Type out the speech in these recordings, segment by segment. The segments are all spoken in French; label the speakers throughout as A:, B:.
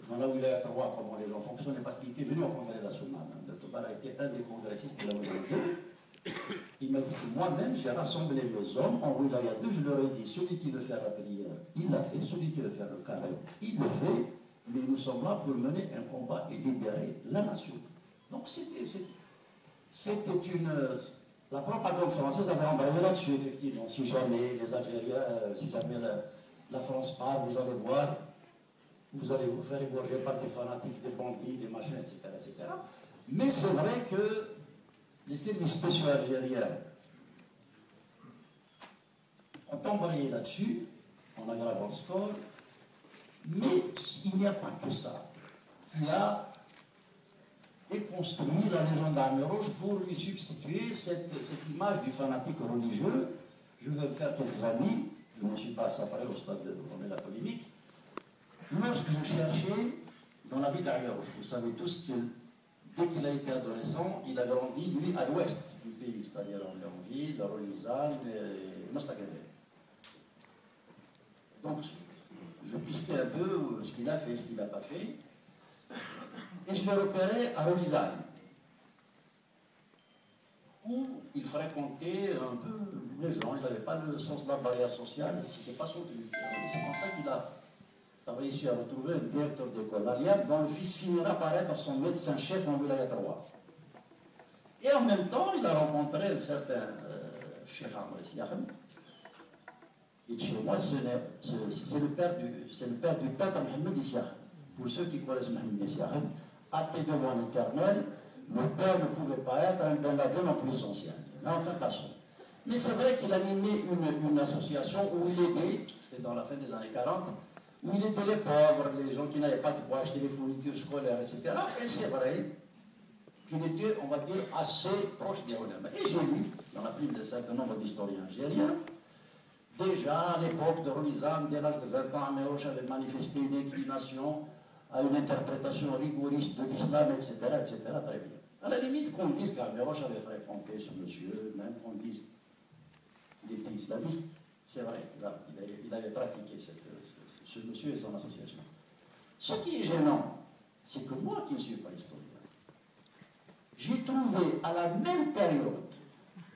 A: dans la wilaya 3, comment les gens fonctionnaient, parce qu'il était venu au congrès de la Soumane. Le Tobal a été un des congressistes de la wilaya 2. Il m'a dit que moi-même, j'ai rassemblé les hommes en wilaya 2, je leur ai dit, celui qui veut faire la prière, il l'a fait, celui qui veut faire le carême, il le fait, mais nous sommes là pour mener un combat et libérer la nation. Donc c'était une... La propagande française avait embrayé là-dessus, effectivement. Si jamais les Algériens, si jamais la France part, vous allez voir, vous allez vous faire égorger par des fanatiques, des bandits, des machins, etc. etc. Mais c'est vrai que les services spéciaux algériens ont embrayé là-dessus, en aggravant le score, mais il n'y a pas que ça. Il y a construit la légende d'Armée Rouge pour lui substituer cette image du fanatique religieux. Je vais me faire quelques amis, je ne suis pas après au stade de on est la polémique. Lorsque je cherchais dans la vie d'Armée Rouge, vous savez tous que dès qu'il a été adolescent, il a grandi, lui, à l'ouest du pays, c'est-à-dire en Léonville, à Rolizane et Mostagané. Donc, je pistais un peu ce qu'il a fait, ce qu'il n'a pas fait. Et je l'ai repéré à Rolizane, où il fréquentait un peu les gens, il n'avait pas le sens de la barrière sociale, c'était pas son truc. C'est comme ça qu'il a réussi à retrouver un directeur d'école, l'Aliab, dont le fils finira par être son médecin-chef en Wilaya 3. Et en même temps, il a rencontré un certain Cheikh Amr Siahem. Et chez moi, c'est le père du peintre Mohamed Siahem. Pour ceux qui connaissent Mohamed Siahem, athée devant l'Éternel, le père ne pouvait pas être un Ben Laden en plus ancien. Mais enfin, passons. Mais c'est vrai qu'il a mené une association où il aidait, c'était dans la fin des années 40, où il aidait les pauvres, les gens qui n'avaient pas de quoi acheter les fournitures scolaires, etc. Et c'est vrai qu'il était, on va dire, assez proche des ulama. Et j'ai lu, dans la plume d'un certain nombre d'historiens algériens, déjà à l'époque de Rolizane, dès l'âge de 20 ans, Armée Rouge avait manifesté une inclination à une interprétation rigoriste de l'islam, etc., etc., très bien. À la limite, qu'on dise qu'Armée Rouge avait fréquenté ce monsieur, même qu'on dise qu'il était islamiste, c'est vrai, il avait pratiqué ce monsieur et son association. Ce qui est gênant, c'est que moi qui ne suis pas historien, j'ai trouvé à la même période,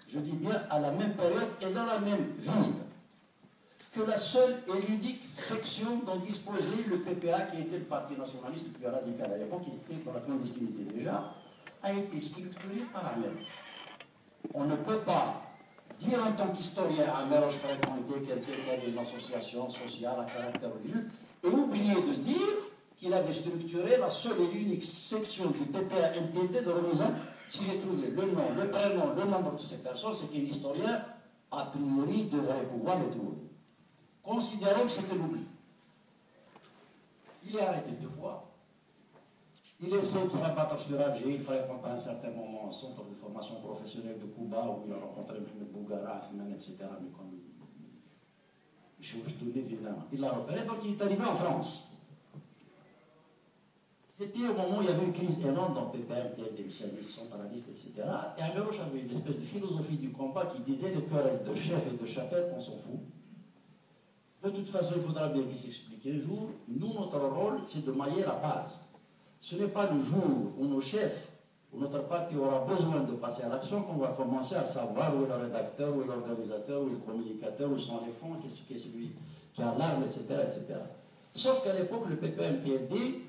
A: je dis bien à la même période et dans la même ville, que la seule et l'unique section dont disposait le PPA, qui était le parti nationaliste le plus radical à l'époque, qui était dans la clandestinité déjà, a été structurée par Armée Rouge. On ne peut pas dire en tant qu'historien Armée Rouge fréquentait quelqu'un qui avait une association sociale à caractère religieux, et oublier de dire qu'il avait structuré la seule et l'unique section du PPA MTD de Rolizane. Si j'ai trouvé le nom, le prénom, le nombre de ces personnes, c'est qu'un historien, a priori, devrait pouvoir le trouver. Considérons que c'est un oubli. Il est arrêté 2 fois. Il essaie de se rabattre sur Alger. Il fréquente à un certain moment un centre de formation professionnelle de Cuba où il a rencontré Mohamed Bougara, Afnan, etc. Mais comme il l'a repéré, donc il est arrivé en France. C'était au moment où il y avait une crise énorme dans le PPM, des centralistes, etc. Et Armée Rouge avait une espèce de philosophie du combat qui disait les querelles de chef et de chapelle, on s'en fout. De toute façon, il faudra bien qu'il s'explique un jour. Nous, notre rôle, c'est de mailler la base. Ce n'est pas le jour où nos chefs, où notre parti aura besoin de passer à l'action qu'on va commencer à savoir où est le rédacteur, où est l'organisateur, où est le communicateur, où sont les fonds, qu'est-ce qui est celui qui a l'arme, etc., etc. Sauf qu'à l'époque, le PPM-TLD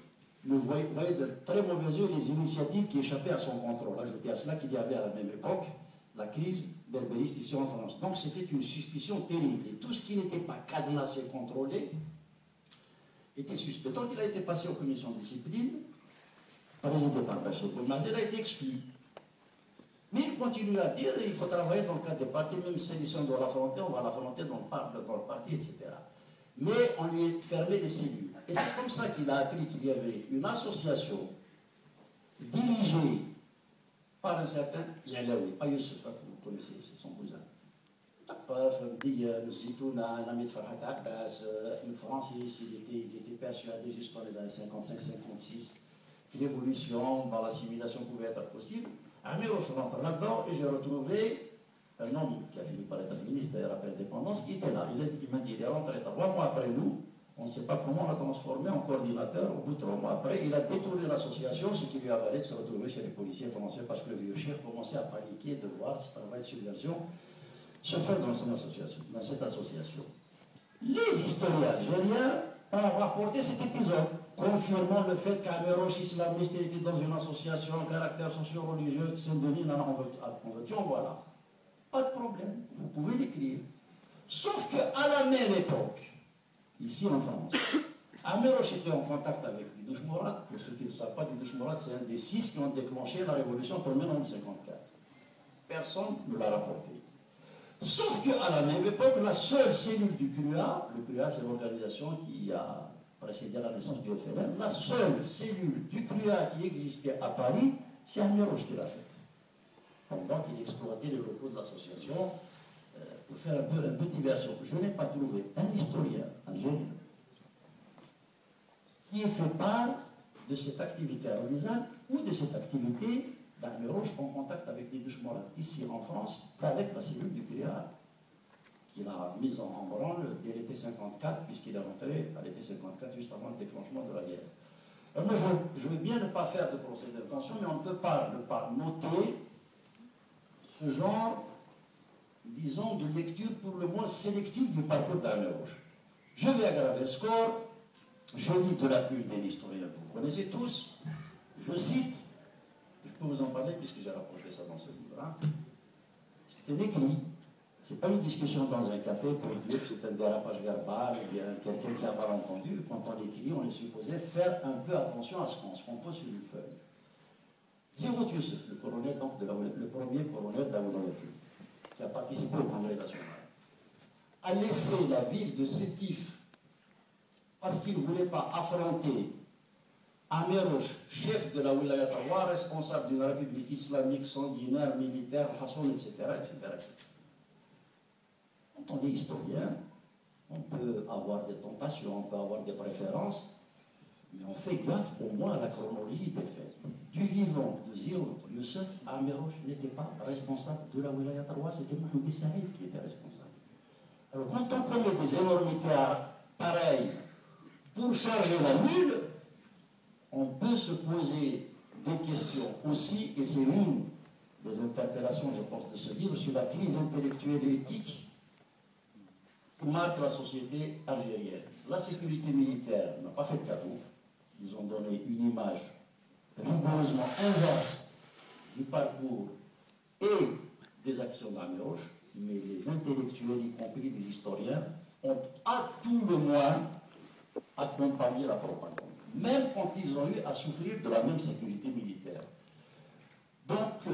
A: nous voyait de très mauvais yeux les initiatives qui échappaient à son contrôle. Ajoutez à cela qu'il y avait à la même époque la crise berbériste ici en France. Donc c'était une suspicion terrible. Et tout ce qui n'était pas cadenassé, contrôlé, était suspect. Donc il a été passé aux commissions de discipline, présidé par Bachir Boumaz, il a été exclu. Mais il continue à dire qu'il faut travailler dans le cadre des partis, même si on doit l'affronter, on va l'affronter dans le parti, etc. Mais on lui a fermé les cellules. Et c'est comme ça qu'il a appris qu'il y avait une association dirigée par un certain Yalaoui, pas Youssef, vous connaissez, c'est son cousin. Tapaf, Mdiyan, Zitouna, Namid Farhat Abbas, Ahmed Francis, ils étaient persuadés jusqu'en les années 55-56 que l'évolution dans l'assimilation pouvait être possible. Armée Rouge rentre là-dedans et j'ai retrouvé un homme qui a fini par être ministre d'ailleurs après l'indépendance qui était là. Il m'a dit, il est rentré 3 mois après nous, On ne sait pas comment on l'a transformé en coordinateur. Au bout de 3 mois après, il a détourné l'association, ce qui lui a valu de se retrouver chez les policiers français parce que le vieux chef commençait à paniquer de voir ce travail de subversion se faire dans cette association. Les historiens algériens ont rapporté cet épisode, confirmant le fait qu'Ameroche islamiste était dans une association à caractère socio-religieux de Saint-Denis, en veux-tu, voilà. Pas de problème, vous pouvez l'écrire. Sauf qu'à la même époque, ici en France, Ameroche était en contact avec Didouche Mourad. Pour ceux qui ne savent pas, Didouche Mourad, c'est un des 6 qui ont déclenché la révolution pour 1954. Personne ne l'a rapporté. Sauf qu'à la même époque, la seule cellule du CRUA, le CRUA c'est l'organisation qui a précédé la naissance du FLN, la seule cellule du CRUA qui existait à Paris, c'est Ameroche qui l'a faite. Pendant qu'il exploitait les locaux de l'association pour faire un peu diversion. Je n'ai pas trouvé un historien algérien qui ait fait part de cette activité arabisante ou de cette activité d'Ameroche en contact avec des douches morales ici en France, avec la cellule du CRIA, qu'il a mise en branle dès l'été 54, puisqu'il est rentré à l'été 54, juste avant le déclenchement de la guerre. Alors moi, je veux bien ne pas faire de procès d'intention, mais on ne peut pas ne pas noter ce genre, disons, de lecture pour le moins sélective du parcours d'Ameroche. Je vais aggraver le score, je lis de la plume d'un historien que vous connaissez tous, je cite. Je peux vous en parler puisque j'ai rapporté ça dans ce livre. Hein. C'est un écrit. Ce n'est pas une discussion dans un café pour dire que c'est un dérapage verbal ou bien quelqu'un qui n'a pas entendu. Quand on écrit, on est supposé faire un peu attention à ce qu'on pose sur une feuille. Zérout Youssef, le colonel, donc, le premier colonel d'Aoulaouatou, qui a participé au Congrès national, a laissé la ville de Sétif parce qu'il ne voulait pas affronter Ameroche, chef de la Wilaya 3, responsable d'une république islamique sanguinaire, militaire, Hassoun, etc., etc., etc. Quand on est historien, on peut avoir des tentations, on peut avoir des préférences, mais on fait gaffe au moins à la chronologie des faits. Du vivant de Zérout Youssef, Ameroche n'était pas responsable de la Wilaya 3, c'était Mahmoud Saïd qui était responsable. Alors quand on connaît des énormités pareilles pour charger la mule, on peut se poser des questions aussi, et c'est une des interpellations, je pense, de ce livre, sur la crise intellectuelle et éthique qui marque la société algérienne. La sécurité militaire n'a pas fait de cadeau. Ils ont donné une image rigoureusement inverse du parcours et des actions d'Ameroche, mais les intellectuels, y compris les historiens, ont à tout le moins accompagné la propagande, même quand ils ont eu à souffrir de la même sécurité militaire. Donc,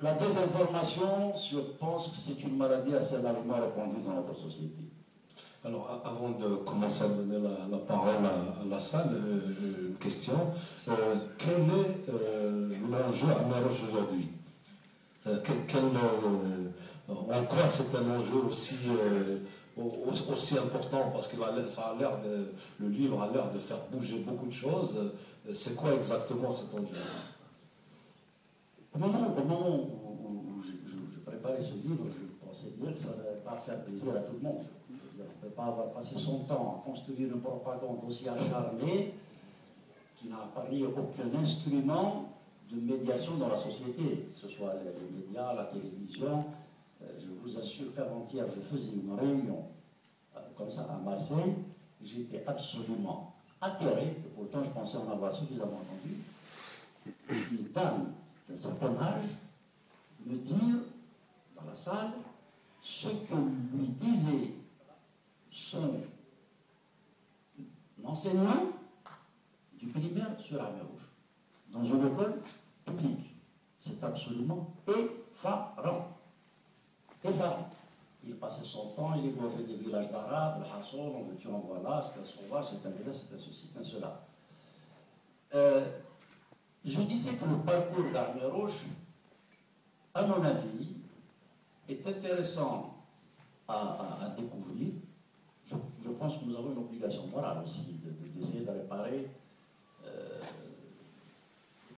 A: la désinformation, je pense que c'est une maladie assez largement répandue dans notre société.
B: Alors, avant de commencer à donner la parole à la salle, une question. Quel est l'enjeu Ameroche aujourd'hui? En quoi c'est un enjeu aussi important? Parce que le livre a l'air de faire bouger beaucoup de choses. C'est quoi exactement cet enjeu?
A: Au moment où je préparais ce livre, je pensais bien que ça n'allait pas faire plaisir à tout le monde. On ne peut pas avoir passé son temps à construire une propagande aussi acharnée qui n'a parlé aucun instrument de médiation dans la société, que ce soit les médias, la télévision. Je vous assure qu'avant-hier, je faisais une réunion comme ça à Marseille, et j'étais absolument atterré, et pourtant je pensais en avoir suffisamment entendu, une dame d'un certain âge me dire dans la salle ce que lui disait son enseignant du primaire sur Ameroche, dans une école publique. C'est absolument effarant. Effarant. Il passait son temps, il égorgeait des villages d'Arabes, le Hasson, on veut en voilà, c'est un sauvage, c'est un grec, c'est un ceci, c'est un cela. Je disais que le parcours d'Ameroche, à mon avis, est intéressant à découvrir. Je pense que nous avons une obligation morale aussi d'essayer de réparer